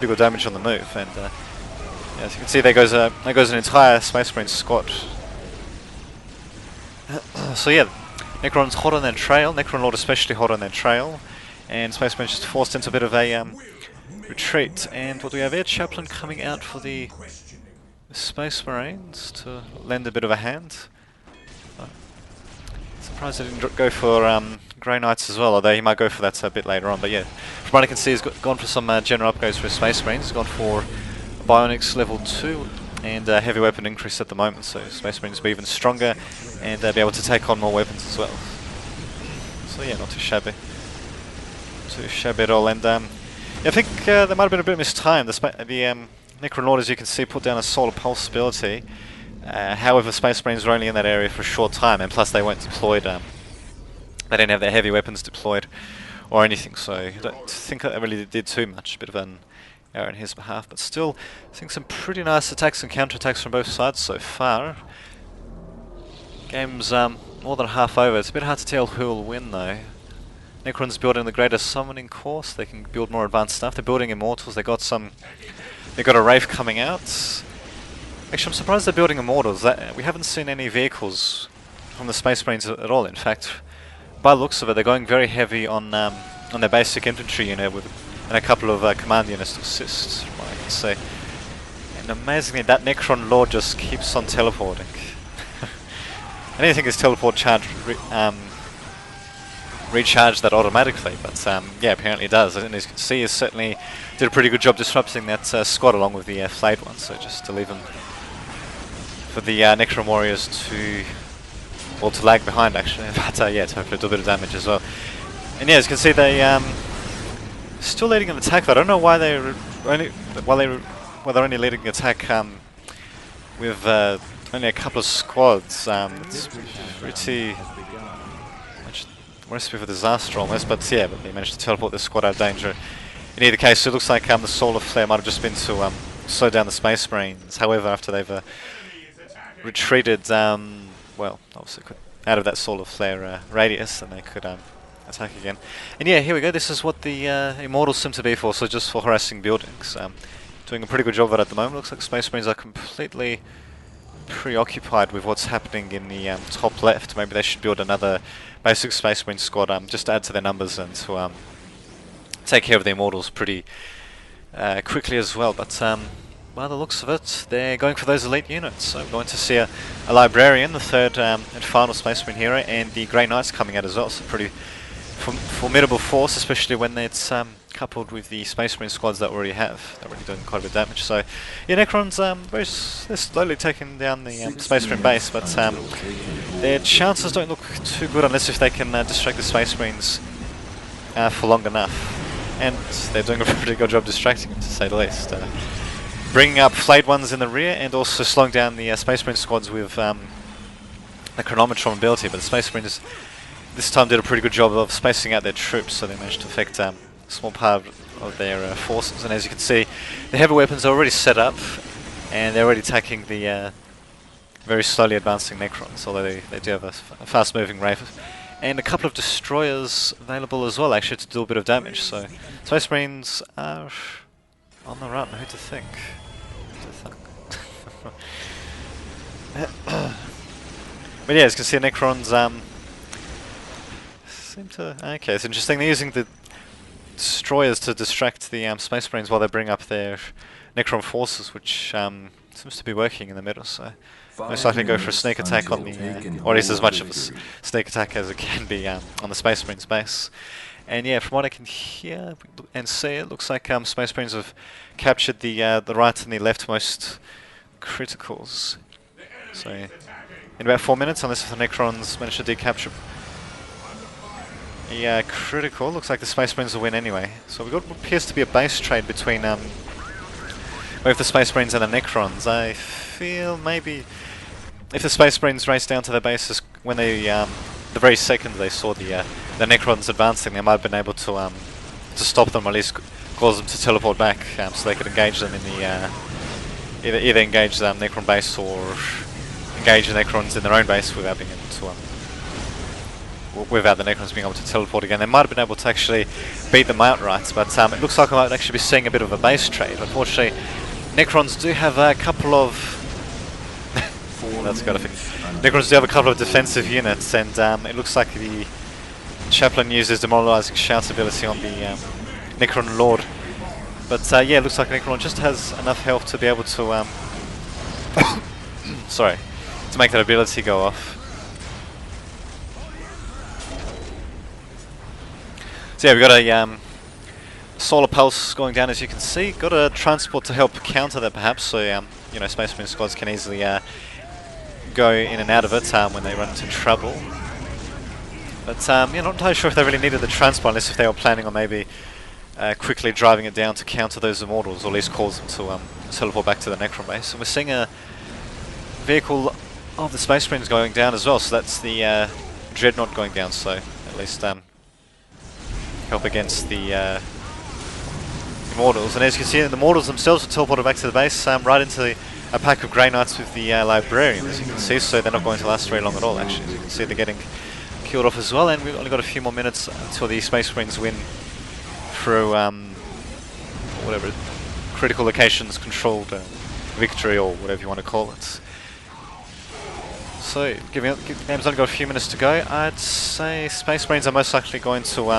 good damage on the move, and as you can see, there goes an entire Space Marine squad. So yeah, Necron's hot on their trail, Necron Lord especially hot on their trail, and Space Marine's just forced into a bit of a retreat. And what do we have here? Chaplain coming out for the Space Marines to lend a bit of a hand. Surprised I didn't go for Grey Knights as well, although he might go for that a bit later on. But yeah, from what I can see, he's gone for some general upgrades for his Space Marines. He's gone for Bionics level 2 and heavy weapon increase at the moment, so Space Marines will be even stronger and be able to take on more weapons as well. So yeah, not too shabby. Too shabby at all. And yeah, I think there might have been a bit mistimed. The Necron Lord, as you can see, put down a Solar Pulse ability. However, Space Marines were only in that area for a short time, and plus they weren't deployed. They didn't have their heavy weapons deployed or anything, so I don't think that really did too much. A bit of an error on his behalf, but still, I think some pretty nice attacks and counterattacks from both sides so far. Game's more than half over. It's a bit hard to tell who will win though. Necron's building the greater summoning course. They can build more advanced stuff. They're building immortals. They got a Wraith coming out. Actually, I'm surprised they're building immortals. We haven't seen any vehicles from the Space Marines at all. In fact, by the looks of it, they're going very heavy on their basic infantry unit and a couple of command units to assist, from what I can see. And amazingly, that Necron Lord just keeps on teleporting. I didn't think his teleport charge recharged that automatically, but yeah, apparently it does. And as you can see, he certainly did a pretty good job disrupting that squad along with the flayed one. So just to leave him for the Necron warriors to lag behind actually, but yeah, to hopefully do a bit of damage as well. And yeah, as you can see, they still leading an attack. I don't know why they're only leading an attack with only a couple of squads. It's pretty much a recipe for disaster almost, but yeah, but they managed to teleport this squad out of danger. In either case, it looks like the Solar Flare might have just been to slow down the Space Marines. However, after they've retreated, well, obviously out of that Solar Flare radius, and they could attack again. And yeah, here we go. This is what the Immortals seem to be for, so just for harassing buildings. Doing a pretty good job of it at the moment. Looks like Space Marines are completely preoccupied with what's happening in the top left. Maybe they should build another basic Space Marine squad just to add to their numbers and to take care of the Immortals pretty quickly as well. But by the looks of it, they're going for those elite units. So we're going to see a Librarian, the third and final Space Marine hero, and the Grey Knights coming out as well. So pretty formidable force, especially when it's coupled with the Space Marine squads that we already have. They're already doing quite a bit of damage. So yeah, Necron's they're slowly taking down the Space Marine base, but their chances don't look too good unless if they can distract the Space Marines for long enough. And they're doing a pretty good job distracting them, to say the least. Bringing up flayed ones in the rear and also slowing down the Space Marine squads with the Chronometron ability, but the Space Marines this time did a pretty good job of spacing out their troops, so they managed to affect a small part of their forces. And as you can see, the heavy weapons are already set up, and they're already attacking the very slowly advancing Necrons, although they do have a fast-moving Wraith. And a couple of Destroyers available as well, actually, to do a bit of damage. So Space Marines are on the run. Who to think? But yeah, as you can see, Necrons seem to... Okay, it's interesting. They're using the Destroyers to distract the Space Marines while they bring up their Necron forces, which seems to be working in the middle. So most likely go for a sneak attack on the... or at least as much of a sneak attack as it can be on the Space Marines base. And yeah, from what I can hear and see, it looks like Space Marines have captured the right and the leftmost criticals. So in about 4 minutes, unless the Necrons manage to decapture a critical, looks like the Space Marines will win anyway. So we've got what appears to be a base trade between both the Space Marines and the Necrons. I feel maybe if the Space Marines race down to their bases when they the very second they saw the Necrons advancing, they might have been able to stop them, or at least cause them to teleport back, so they could engage them in the either engage the Necron base or engage the Necrons in their own base without being able to without the Necrons being able to teleport again. They might have been able to actually beat them outright, but it looks like I might actually be seeing a bit of a base trade. Unfortunately, Necrons do have a couple of... that's got to fit. Necrons do have a couple of defensive units, and it looks like the Chaplain uses Demoralizing Shout's ability on the Necron Lord. But yeah, it looks like Necron just has enough health to be able to... sorry, to make that ability go off. So yeah, we've got a solar pulse going down, as you can see. Got a transport to help counter that, perhaps, so you know, Space Marine squads can easily go in and out of it when they run into trouble. But yeah, not entirely sure if they really needed the transport, unless if they were planning on maybe quickly driving it down to counter those Immortals, or at least cause them to teleport back to the Necron base. And we're seeing a vehicle of the Space Marines going down as well, so that's the Dreadnought going down, so at least help against the Immortals. And as you can see, the Immortals themselves are teleported back to the base, right into a pack of Grey Knights with the Librarian, as you can see, so they're not going to last very long at all, actually. As you can see, they're getting killed off as well, and we've only got a few more minutes until the Space Marines win through whatever, critical locations controlled victory, or whatever you want to call it. So, the game's only got a few minutes to go. I'd say Space Marines are most likely going to,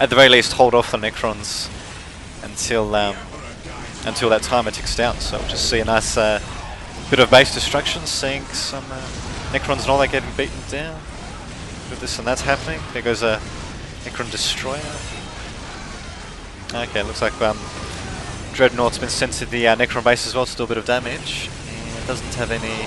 at the very least, hold off the Necrons until that timer ticks down. So we'll just see a nice bit of base destruction, seeing some Necrons and all that getting beaten down. With this and that's happening. There goes a Necron Destroyer. Okay, looks like Dreadnought's been sent to the Necron base as well to do a bit of damage. And it doesn't have any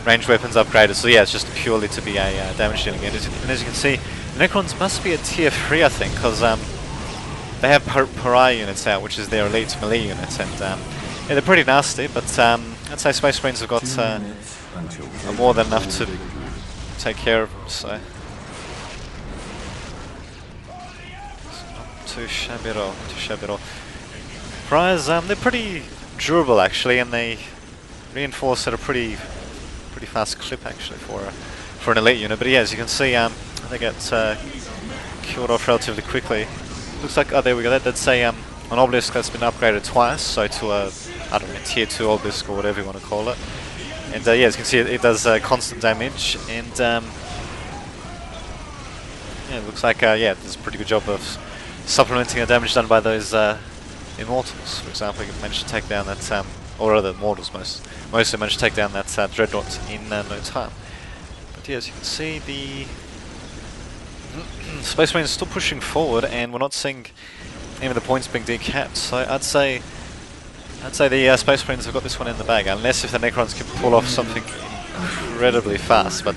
ranged weapons upgraded, so yeah, it's just purely to be a damage dealing unit. And as you can see, the Necrons must be a tier 3, I think, because they have Pariah units out, which is their elite melee units, and yeah, they're pretty nasty, but I'd say Space Marines have got more than enough to take care of them, so... Too shabby at all, too shabby at all. Pariahs, they're pretty durable actually, and they reinforce at a pretty fast clip actually for an elite unit. But yeah, as you can see, they get killed off relatively quickly. Looks like, oh, there we go. That's an obelisk that's been upgraded twice, so to a, I don't know, tier 2 obelisk or whatever you want to call it. And yeah, as you can see, it does constant damage, and yeah, it looks like yeah, it does a pretty good job of supplementing the damage done by those Immortals. For example, you can manage to take down that, or other Immortals mostly managed to take down that Dreadnought in no time. But yeah, as you can see, the Space Marines are still pushing forward, and we're not seeing any of the points being decapped. So I'd say the Space Marines have got this one in the bag, unless if the Necrons can pull off something incredibly fast. But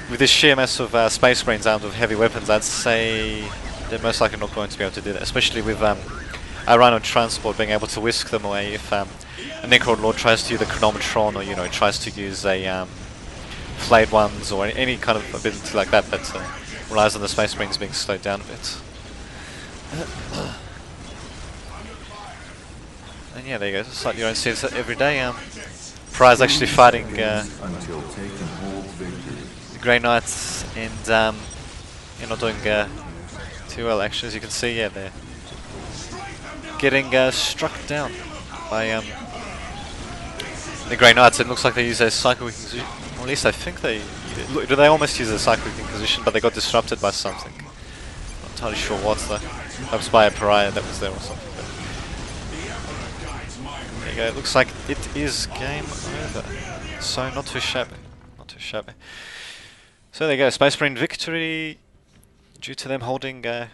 with this sheer mass of Space Marines armed with heavy weapons, I'd say they're most likely not going to be able to do that, especially with a Rhino Transport being able to whisk them away if a Necron Lord tries to use the Chronometron, or, you know, tries to use a Flayed Ones, or any kind of ability like that that relies on the Space Marines being slowed down a bit. And yeah, there you go, it's like you don't see this every day. Pariah's actually fighting the Grey Knights, and you're not doing too well actually. As you can see, yeah, they're getting struck down by the Grey Knights. It looks like they use a Psychic Inquisition, or at least I think they do. They almost use a Psychic Inquisition, but they got disrupted by something. Not entirely sure what though. Perhaps by a Pariah that was there or something. But there you go. It looks like it is game over. So not too shabby. Not too shabby. So there you go. Space Marine victory, due to them holding a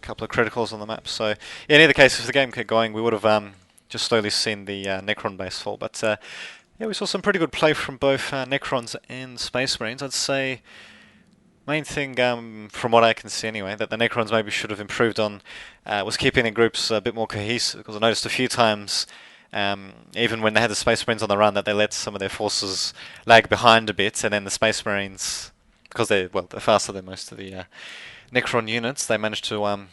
couple of criticals on the map. So yeah, in either case, if the game kept going, we would have just slowly seen the Necron base fall. But yeah, we saw some pretty good play from both Necrons and Space Marines. I'd say main thing, from what I can see anyway, that the Necrons maybe should have improved on was keeping their groups a bit more cohesive, because I noticed a few times, even when they had the Space Marines on the run, that they let some of their forces lag behind a bit, and then the Space Marines, because they're faster than most of the Necron units, they managed to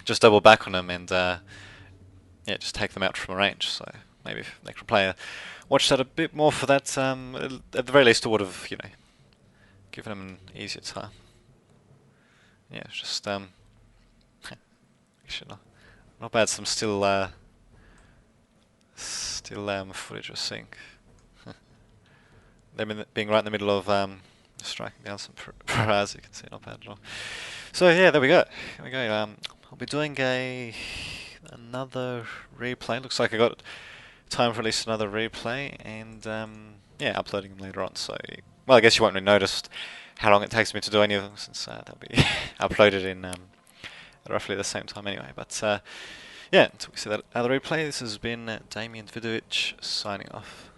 just double back on them and yeah, just take them out from range. So maybe if the next player watched that a bit more for that, at the very least, it would have, you know, given him an easier time. Yeah, it's just actually not bad. Some still footage we're seeing. Them being right in the middle of striking down some as you can see, not bad at all. So yeah, there we go. Here we go. I'll be doing another replay. Looks like I got time for at least another replay, and yeah, uploading them later on. So, well, I guess you won't really notice how long it takes me to do any of them, since they'll be uploaded in at roughly the same time anyway. But yeah, until we see that other replay, this has been Damien Vidovic signing off.